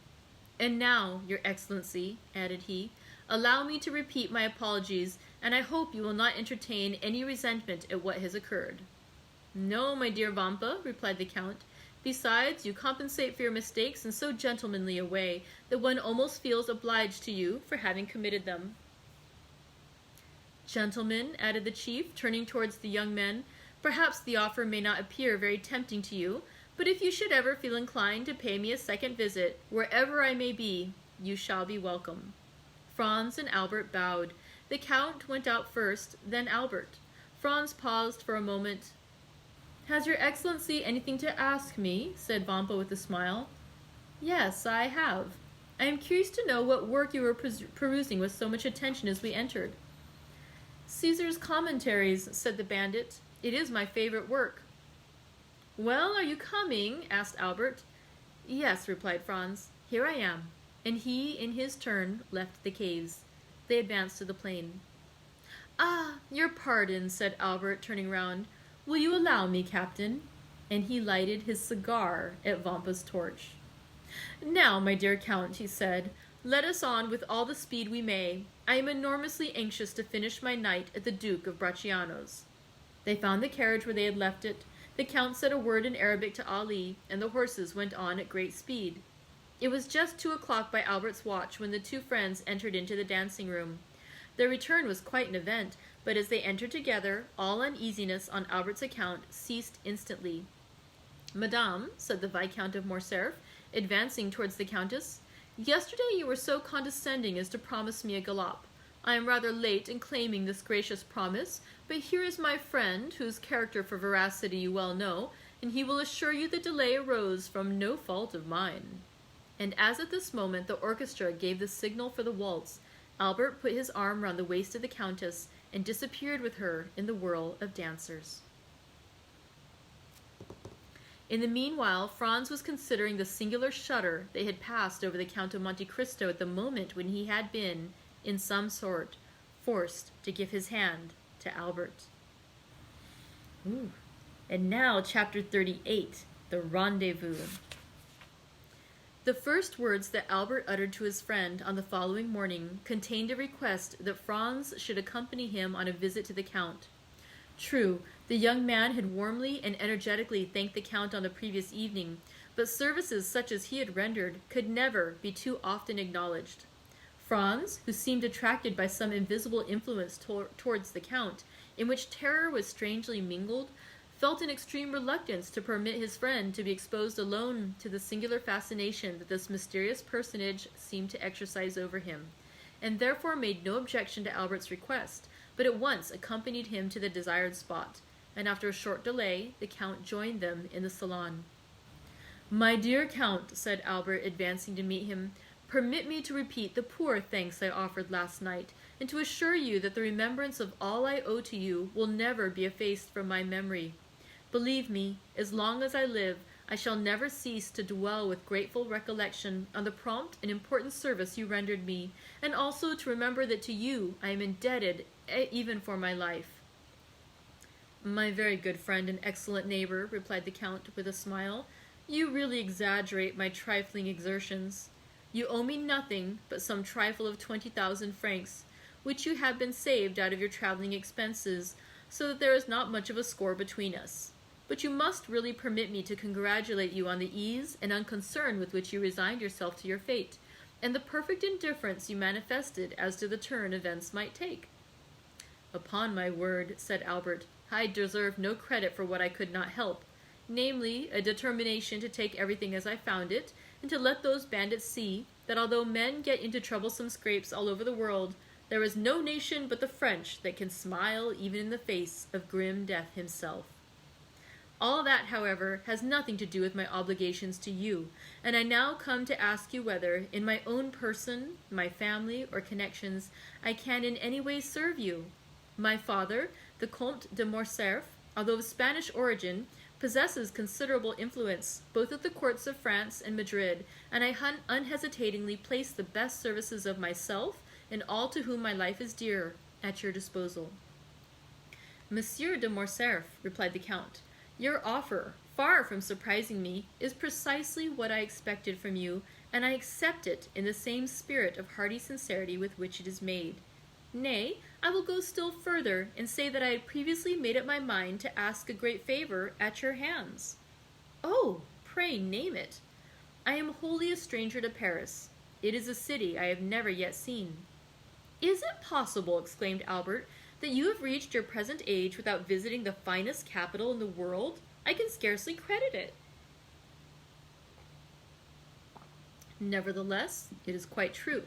"And now, your excellency," added he, "allow me to repeat my apologies, and I hope you will not entertain any resentment at what has occurred." "No, my dear Vampa," replied the Count. "Besides, you compensate for your mistakes in so gentlemanly a way that one almost feels obliged to you for having committed them." "Gentlemen," added the chief, turning towards the young men, "perhaps the offer may not appear very tempting to you, but if you should ever feel inclined to pay me a second visit, wherever I may be, you shall be welcome." Franz and Albert bowed. The Count went out first, then Albert. Franz paused for a moment. "Has your excellency anything to ask me?" said Vampa with a smile. "Yes, I have. I am curious to know what work you were perusing with so much attention as we entered." "Caesar's Commentaries," said the bandit. "It is my favorite work." "Well, are you coming?" asked Albert. "Yes," replied Franz. "Here I am." And he, in his turn, left the caves. They advanced to the plain. "Ah, your pardon," said Albert, turning round. "Will you allow me, Captain?" And he lighted his cigar at Vampa's torch. "Now, my dear Count," he said, "let us on with all the speed we may. I am enormously anxious to finish my night at the Duke of Bracciano's." They found the carriage where they had left it. The Count said a word in Arabic to Ali, and the horses went on at great speed. It was just 2 o'clock by Albert's watch when the two friends entered into the dancing-room. Their return was quite an event, but as they entered together, all uneasiness on Albert's account ceased instantly. "Madame," said the Viscount of Morcerf, advancing towards the Countess, "yesterday you were so condescending as to promise me a galop. I am rather late in claiming this gracious promise, but here is my friend, whose character for veracity you well know, and he will assure you the delay arose from no fault of mine." And as at this moment the orchestra gave the signal for the waltz, Albert put his arm round the waist of the Countess and disappeared with her in the whirl of dancers. In the meanwhile, Franz was considering the singular shudder that had passed over the Count of Monte Cristo at the moment when he had been, in some sort, forced to give his hand to Albert. And now, chapter 38, the Rendezvous. The first words that Albert uttered to his friend on the following morning contained a request that Franz should accompany him on a visit to the Count. True, the young man had warmly and energetically thanked the Count on the previous evening, but services such as he had rendered could never be too often acknowledged. Franz, who seemed attracted by some invisible influence towards the Count, in which terror was strangely mingled, felt an extreme reluctance to permit his friend to be exposed alone to the singular fascination that this mysterious personage seemed to exercise over him, and therefore made no objection to Albert's request, but at once accompanied him to the desired spot, and after a short delay, the Count joined them in the salon. "My dear Count," said Albert, advancing to meet him, "permit me to repeat the poor thanks I offered last night, and to assure you that the remembrance of all I owe to you will never be effaced from my memory. Believe me, as long as I live, I shall never cease to dwell with grateful recollection on the prompt and important service you rendered me, and also to remember that to you I am indebted even for my life." "My very good friend and excellent neighbor," replied the Count with a smile, "you really exaggerate my trifling exertions. You owe me nothing but some trifle of 20,000 francs, which you have been saved out of your traveling expenses, so that there is not much of a score between us. But you must really permit me to congratulate you on the ease and unconcern with which you resigned yourself to your fate, and the perfect indifference you manifested as to the turn events might take." "Upon my word," said Albert, "I deserve no credit for what I could not help, namely, a determination to take everything as I found it, and to let those bandits see that although men get into troublesome scrapes all over the world, There is no nation but the French that can smile even in the face of grim death himself. All that, however, has nothing to do with my obligations to you, and I now come to ask you whether, in my own person, my family, or connections, I can in any way serve you. My father, the Count de Morcerf, although of Spanish origin, possesses considerable influence, both at the courts of France and Madrid, and I unhesitatingly place the best services of myself and all to whom my life is dear at your disposal. Monsieur de Morcerf, replied the Count, your offer, far from surprising me, is precisely what I expected from you, and I accept it in the same spirit of hearty sincerity with which it is made. Nay, I will go still further, and say that I had previously made up my mind to ask a great favor at your hands. Oh, pray name it. I am wholly a stranger to Paris. It is a city I have never yet seen. Is it possible, exclaimed Albert, that you have reached your present age without visiting the finest capital in the world? I can scarcely credit it. Nevertheless, it is quite true.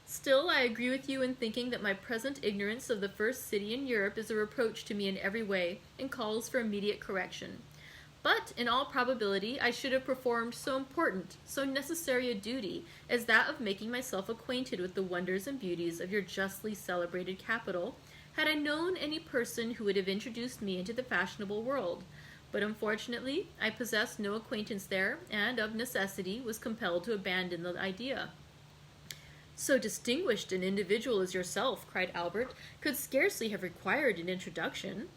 Still, I agree with you in thinking that my present ignorance of the first city in Europe is a reproach to me in every way, and calls for immediate correction. But, in all probability, I should have performed so important, so necessary a duty, as that of making myself acquainted with the wonders and beauties of your justly celebrated capital, had I known any person who would have introduced me into the fashionable world. But unfortunately, I possessed no acquaintance there, and of necessity was compelled to abandon the idea. So distinguished an individual as yourself, cried Albert, could scarcely have required an introduction.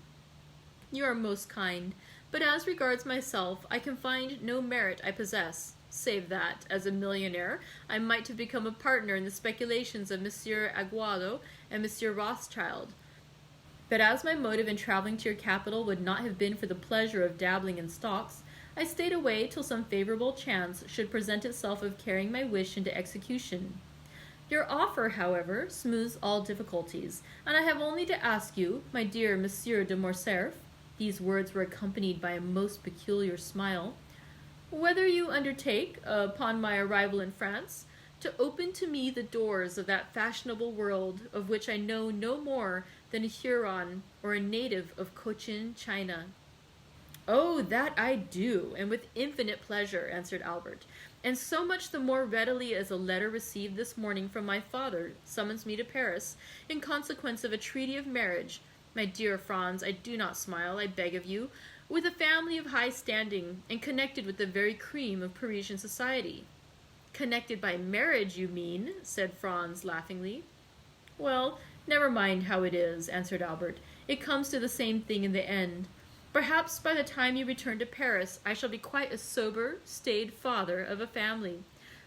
You are most kind, but as regards myself, I can find no merit I possess, save that, as a millionaire, I might have become a partner in the speculations of Monsieur Aguado and Monsieur Rothschild. But as my motive in traveling to your capital would not have been for the pleasure of dabbling in stocks, I stayed away till some favorable chance should present itself of carrying my wish into execution. Your offer, however, smooths all difficulties, and I have only to ask you, my dear Monsieur de Morcerf, these words were accompanied by a most peculiar smile, whether you undertake, upon my arrival in France, to open to me the doors of that fashionable world of which I know no more than a Huron or a native of Cochin China. Oh, that I do, and with infinite pleasure, answered Albert, and so much the more readily as a letter received this morning from my father summons me to Paris, in consequence of a treaty of marriage. My dear Franz, I do not smile, I beg of you, with a family of high standing, and connected with the very cream of Parisian society. Connected by marriage, you mean, said Franz laughingly. Well, never mind how it is, answered Albert. It comes to the same thing in the end. Perhaps by the time you return to Paris, I shall be quite a sober, staid father of a family.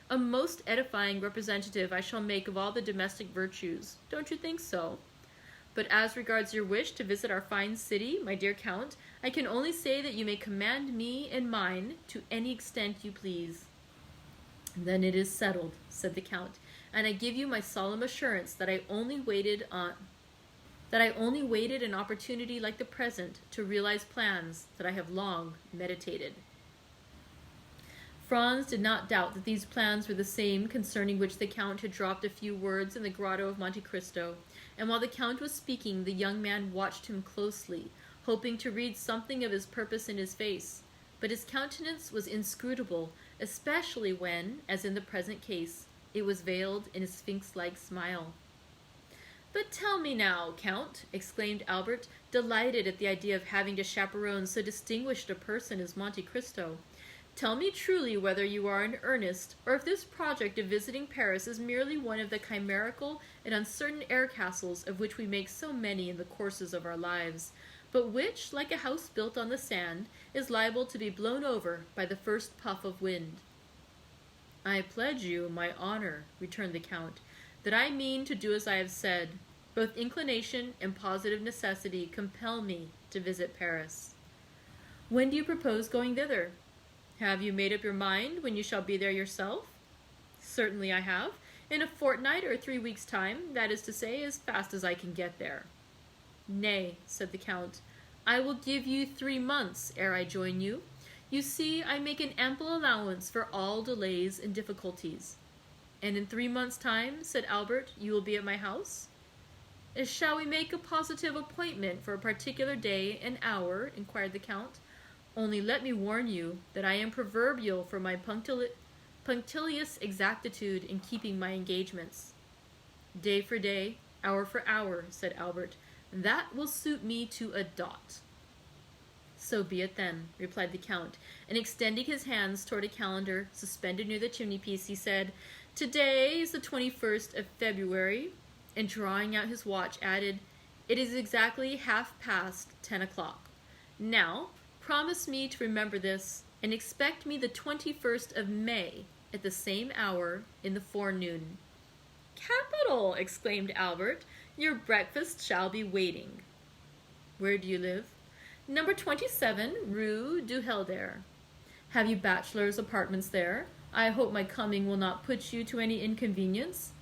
A most edifying representative I shall make of all the domestic virtues. Don't you think so? But as regards your wish to visit our fine city, my dear Count, I can only say that you may command me and mine to any extent you please. Then it is settled, said the Count, and I give you my solemn assurance that I only waited an opportunity like the present to realize plans that I have long meditated. Franz did not doubt that these plans were the same concerning which the Count had dropped a few words in the grotto of Monte Cristo, and while the Count was speaking, the young man watched him closely, hoping to read something of his purpose in his face. But his countenance was inscrutable, especially when, as in the present case, it was veiled in a sphinx-like smile. "But tell me now, Count," exclaimed Albert, delighted at the idea of having to chaperone so distinguished a person as Monte Cristo, "tell me truly whether you are in earnest, or if this project of visiting Paris is merely one of the chimerical and uncertain air-castles of which we make so many in the courses of our lives, but which, like a house built on the sand, is liable to be blown over by the first puff of wind." "I pledge you my honor," returned the Count, "that I mean to do as I have said. Both inclination and positive necessity compel me to visit Paris." "When do you propose going thither?" "Have you made up your mind when you shall be there yourself?" "Certainly I have. In a fortnight or 3 weeks' time, that is to say, as fast as I can get there." "Nay," said the Count, "I will give you 3 months ere I join you. You see, I make an ample allowance for all delays and difficulties." "And in 3 months' time," said Albert, "you will be at my house?" Shall we make a positive appointment for a particular day and hour? Inquired the Count. Only let me warn you that I am proverbial for my punctilious exactitude in keeping my engagements. Day for day, hour for hour, said Albert. That will suit me to a dot. So be it then, replied the Count, and extending his hands toward a calendar suspended near the chimney-piece, he said, Today is the 21st of February, and drawing out his watch, added, It is exactly 10:30. Now, promise me to remember this, and expect me the 21st of May, at the same hour, in the forenoon. Capital! Exclaimed Albert. Your breakfast shall be waiting. Where do you live? Number 27, Rue du Helder. Have you bachelor's apartments there? I hope my coming will not put you to any inconvenience.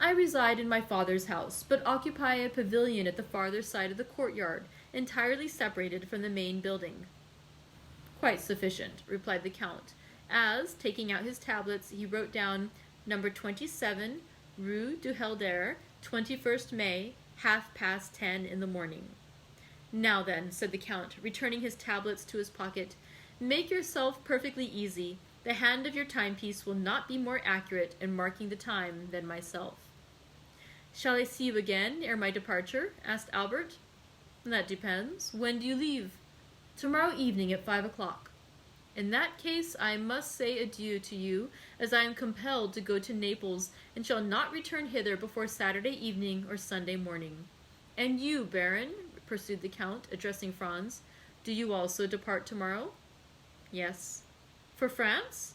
I reside in my father's house, but occupy a pavilion at the farther side of the courtyard, entirely separated from the main building. Quite sufficient, replied the Count, as, taking out his tablets, he wrote down number 27, Rue du Helder, 21st May, 10:30 in the morning. Now then, said the Count, returning his tablets to his pocket, make yourself perfectly easy. The hand of your timepiece will not be more accurate in marking the time than myself. Shall I see you again ere my departure? Asked Albert. That depends. When do you leave? Tomorrow evening at 5:00. In that case, I must say adieu to you, as I am compelled to go to Naples, and shall not return hither before Saturday evening or Sunday morning. And you, Baron, pursued the Count, addressing Franz, do you also depart tomorrow? Yes. For France?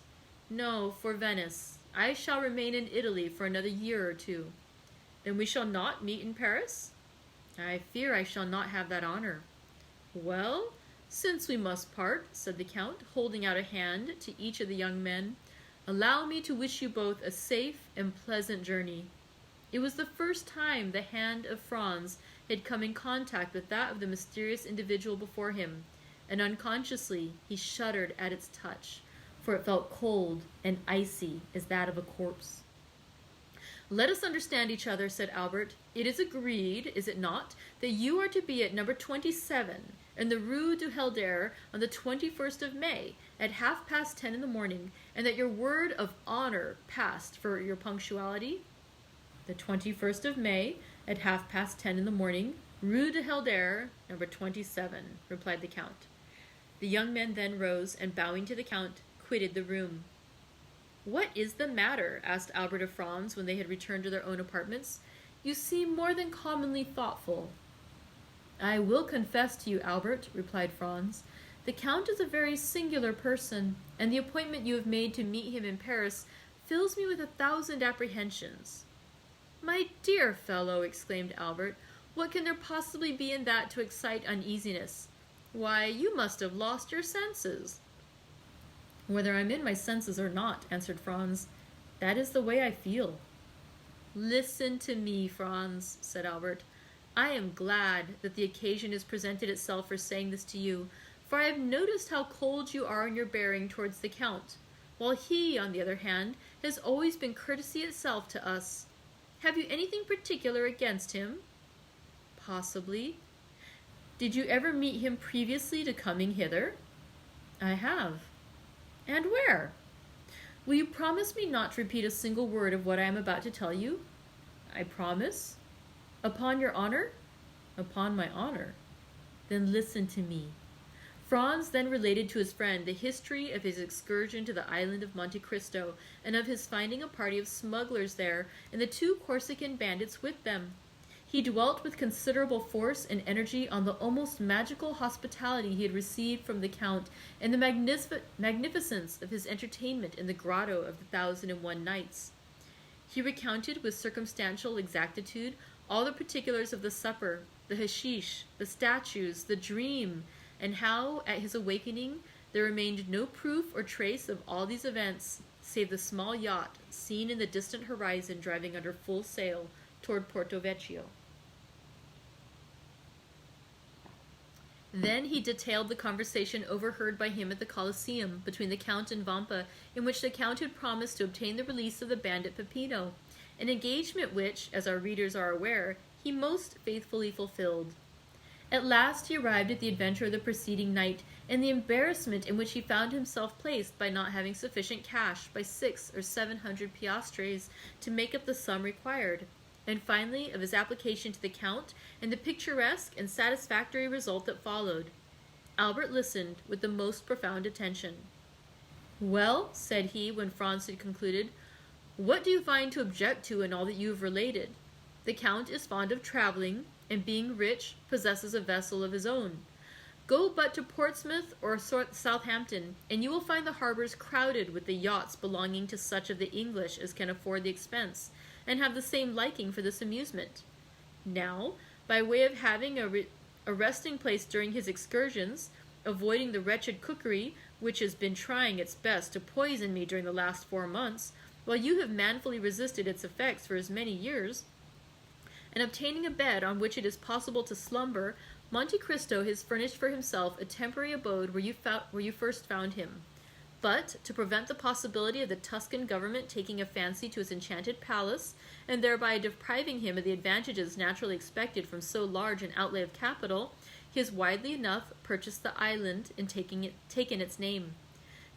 No, for Venice. I shall remain in Italy for another year or two. Then we shall not meet in Paris? I fear I shall not have that honor. Well, since we must part, said the Count, holding out a hand to each of the young men, allow me to wish you both a safe and pleasant journey. It was the first time the hand of Franz had come in contact with that of the mysterious individual before him, and unconsciously he shuddered at its touch, for it felt cold and icy as that of a corpse. Let us understand each other, said Albert. It is agreed, is it not, that you are to be at number 27 in the Rue du Helder on the 21st of May at 10:30 in the morning, and that your word of honor passed for your punctuality? The 21st of May at 10:30 in the morning, Rue du Helder, number 27, replied the Count. The young men then rose, and bowing to the Count, quitted the room. What is the matter? Asked Albert of Franz when they had returned to their own apartments. You seem more than commonly thoughtful. I will confess to you, Albert, replied Franz. The Count is a very singular person, and the appointment you have made to meet him in Paris fills me with 1,000 apprehensions. My dear fellow, exclaimed Albert, what can there possibly be in that to excite uneasiness? Why, you must have lost your senses. Whether I'm in my senses or not, answered Franz, that is the way I feel. Listen to me, Franz, said Albert. I am glad that the occasion has presented itself for saying this to you, for I have noticed how cold you are in your bearing towards the Count, while he, on the other hand, has always been courtesy itself to us. Have you anything particular against him? Possibly. Did you ever meet him previously to coming hither? I have. And where? Will you promise me not to repeat a single word of what I am about to tell you? I promise. Upon your honor? Upon my honor. Then listen to me. Franz then related to his friend the history of his excursion to the island of Monte Cristo, and of his finding a party of smugglers there, and the 2 Corsican bandits with them. He dwelt with considerable force and energy on the almost magical hospitality he had received from the Count, and the magnificence of his entertainment in the grotto of the 1,001 Nights. He recounted with circumstantial exactitude all the particulars of the supper, the hashish, the statues, the dream, and how, at his awakening, there remained no proof or trace of all these events, save the small yacht seen in the distant horizon driving under full sail toward Porto Vecchio. Then he detailed the conversation overheard by him at the Colosseum between the Count and Vampa, in which the Count had promised to obtain the release of the bandit Peppino, an engagement which, as our readers are aware, he most faithfully fulfilled. At last he arrived at the adventure of the preceding night, and the embarrassment in which he found himself placed by not having sufficient cash by 600 or 700 piastres to make up the sum required, and finally of his application to the Count, and the picturesque and satisfactory result that followed. Albert listened with the most profound attention. "Well," said he, when Franz had concluded, "what do you find to object to in all that you have related? The Count is fond of traveling, and being rich, possesses a vessel of his own. Go but to Portsmouth or Southampton, and you will find the harbors crowded with the yachts belonging to such of the English as can afford the expense, and have the same liking for this amusement. Now, by way of having a resting place during his excursions, avoiding the wretched cookery which has been trying its best to poison me during the last 4 months, while you have manfully resisted its effects for as many years, and obtaining a bed on which it is possible to slumber, Monte Cristo has furnished for himself a temporary abode where you first found him. But, to prevent the possibility of the Tuscan government taking a fancy to his enchanted palace, and thereby depriving him of the advantages naturally expected from so large an outlay of capital, he has widely enough purchased the island and taken its name.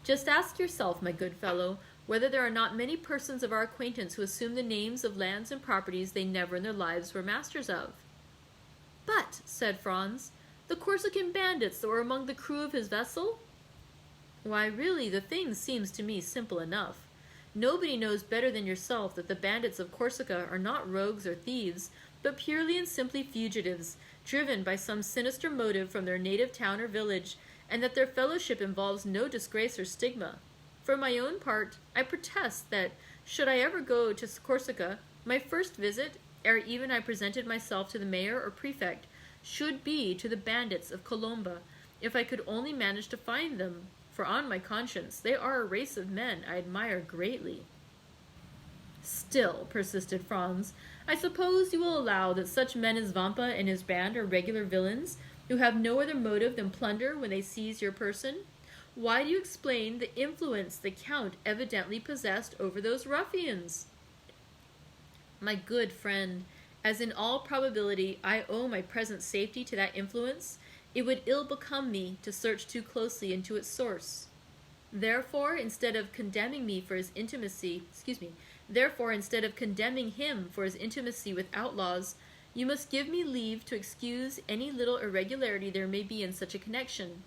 Just ask yourself, my good fellow, whether there are not many persons of our acquaintance who assume the names of lands and properties they never in their lives were masters of." "But," said Franz, "the Corsican bandits that were among the crew of his vessel?" "Why, really, the thing seems to me simple enough. Nobody knows better than yourself that the bandits of Corsica are not rogues or thieves, but purely and simply fugitives, driven by some sinister motive from their native town or village, and that their fellowship involves no disgrace or stigma. For my own part, I protest that, should I ever go to Corsica, my first visit, ere even I presented myself to the mayor or prefect, should be to the bandits of Colomba, if I could only manage to find them, for on my conscience they are a race of men I admire greatly." "Still," persisted Franz, "I suppose you will allow that such men as Vampa and his band are regular villains, who have no other motive than plunder when they seize your person? Why do you explain the influence the Count evidently possessed over those ruffians?" "My good friend, as in all probability I owe my present safety to that influence, it would ill become me to search too closely into its source. Therefore, instead of condemning him for his intimacy with outlaws, you must give me leave to excuse any little irregularity there may be in such a connection.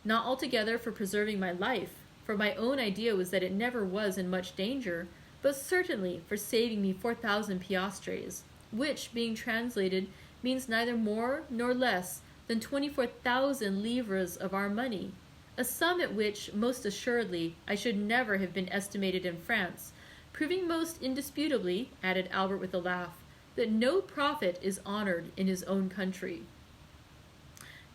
Not altogether for preserving my life, for my own idea was that it never was in much danger, but certainly for saving me 4,000 piastres, which, being translated, means neither more nor less than 24,000 livres of our money, a sum at which, most assuredly, I should never have been estimated in France, proving most indisputably," added Albert with a laugh, "that no prophet is honored in his own country."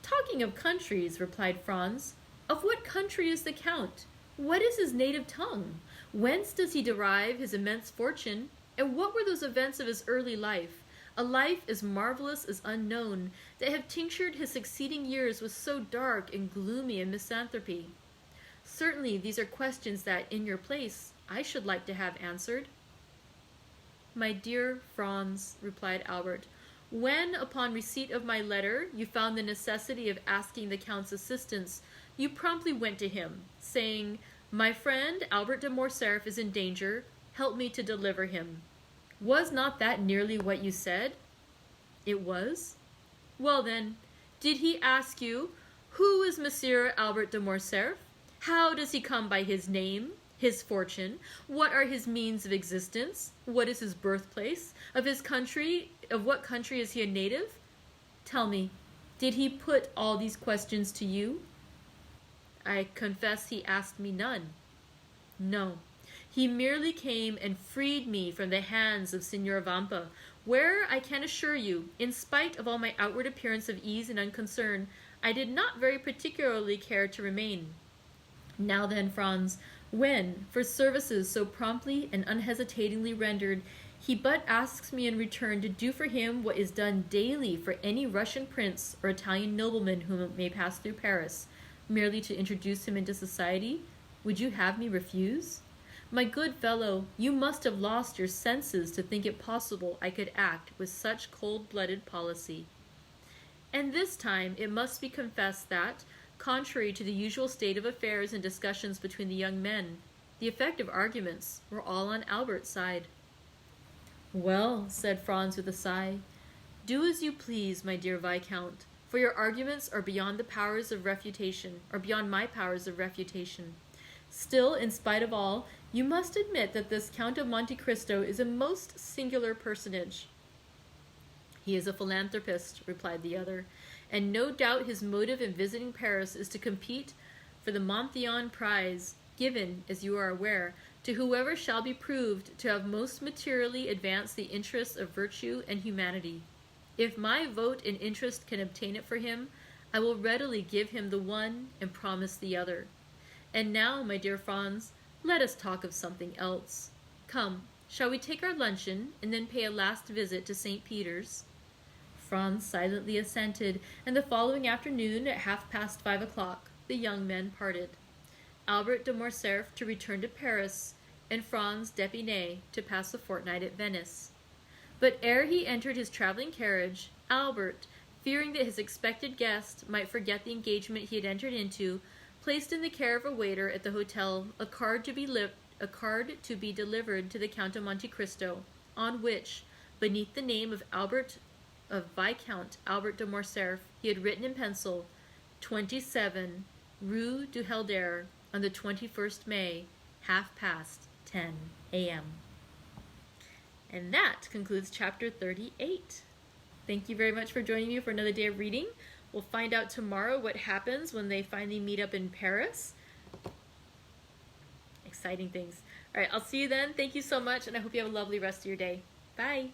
"Talking of countries," replied Franz, "of what country is the Count? What is his native tongue? Whence does he derive his immense fortune? And what were those events of his early life, a life as marvelous as unknown, that have tinctured his succeeding years with so dark and gloomy a misanthropy? Certainly these are questions that, in your place, I should like to have answered." "My dear Franz," replied Albert, "when, upon receipt of my letter, you found the necessity of asking the Count's assistance, you promptly went to him, saying, 'My friend Albert de Morcerf is in danger, help me to deliver him.' Was not that nearly what you said?" "It was." "Well then, did he ask you, 'Who is Monsieur Albert de Morcerf? How does he come by his name, his fortune? What are his means of existence? What is his birthplace? Of what country is he a native?' Tell me, did he put all these questions to you?" "I confess he asked me none." "No. He merely came and freed me from the hands of Signor Vampa, where, I can assure you, in spite of all my outward appearance of ease and unconcern, I did not very particularly care to remain. Now then, Franz, when, for services so promptly and unhesitatingly rendered, he but asks me in return to do for him what is done daily for any Russian prince or Italian nobleman whom may pass through Paris, merely to introduce him into society, would you have me refuse? My good fellow, you must have lost your senses to think it possible I could act with such cold-blooded policy. And this time it must be confessed that, contrary to the usual state of affairs and discussions between the young men, the effective arguments were all on Albert's side. Well, said Franz with a sigh, do as you please, my dear Viscount, for your arguments are beyond the powers of refutation, or beyond my powers of refutation. Still, in spite of all, you must admit that this Count of Monte Cristo is a most singular personage. He is a philanthropist, replied the other, and no doubt his motive in visiting Paris is to compete for the Monthyon prize, given, as you are aware, to whoever shall be proved to have most materially advanced the interests of virtue and humanity. If my vote and interest can obtain it for him, I will readily give him the one and promise the other. And now, my dear Franz, let us talk of something else. Come, shall we take our luncheon and then pay a last visit to St. Peter's? Franz silently assented, and the following afternoon at 5:30 the young men parted. Albert de Morcerf to return to Paris, and Franz d'Épinay to pass a fortnight at Venice. But ere he entered his traveling carriage, Albert, fearing that his expected guest might forget the engagement he had entered into, placed in the care of a waiter at the hotel a card to be delivered to the Count of Monte Cristo, on which, beneath the name of Viscount Albert de Morcerf, he had written in pencil, 27 Rue du Helder, on the 21st May, 10:30 a.m. And that concludes chapter 38. Thank you very much for joining me for another day of reading. We'll find out tomorrow what happens when they finally meet up in Paris. Exciting things. All right, I'll see you then. Thank you so much, and I hope you have a lovely rest of your day. Bye.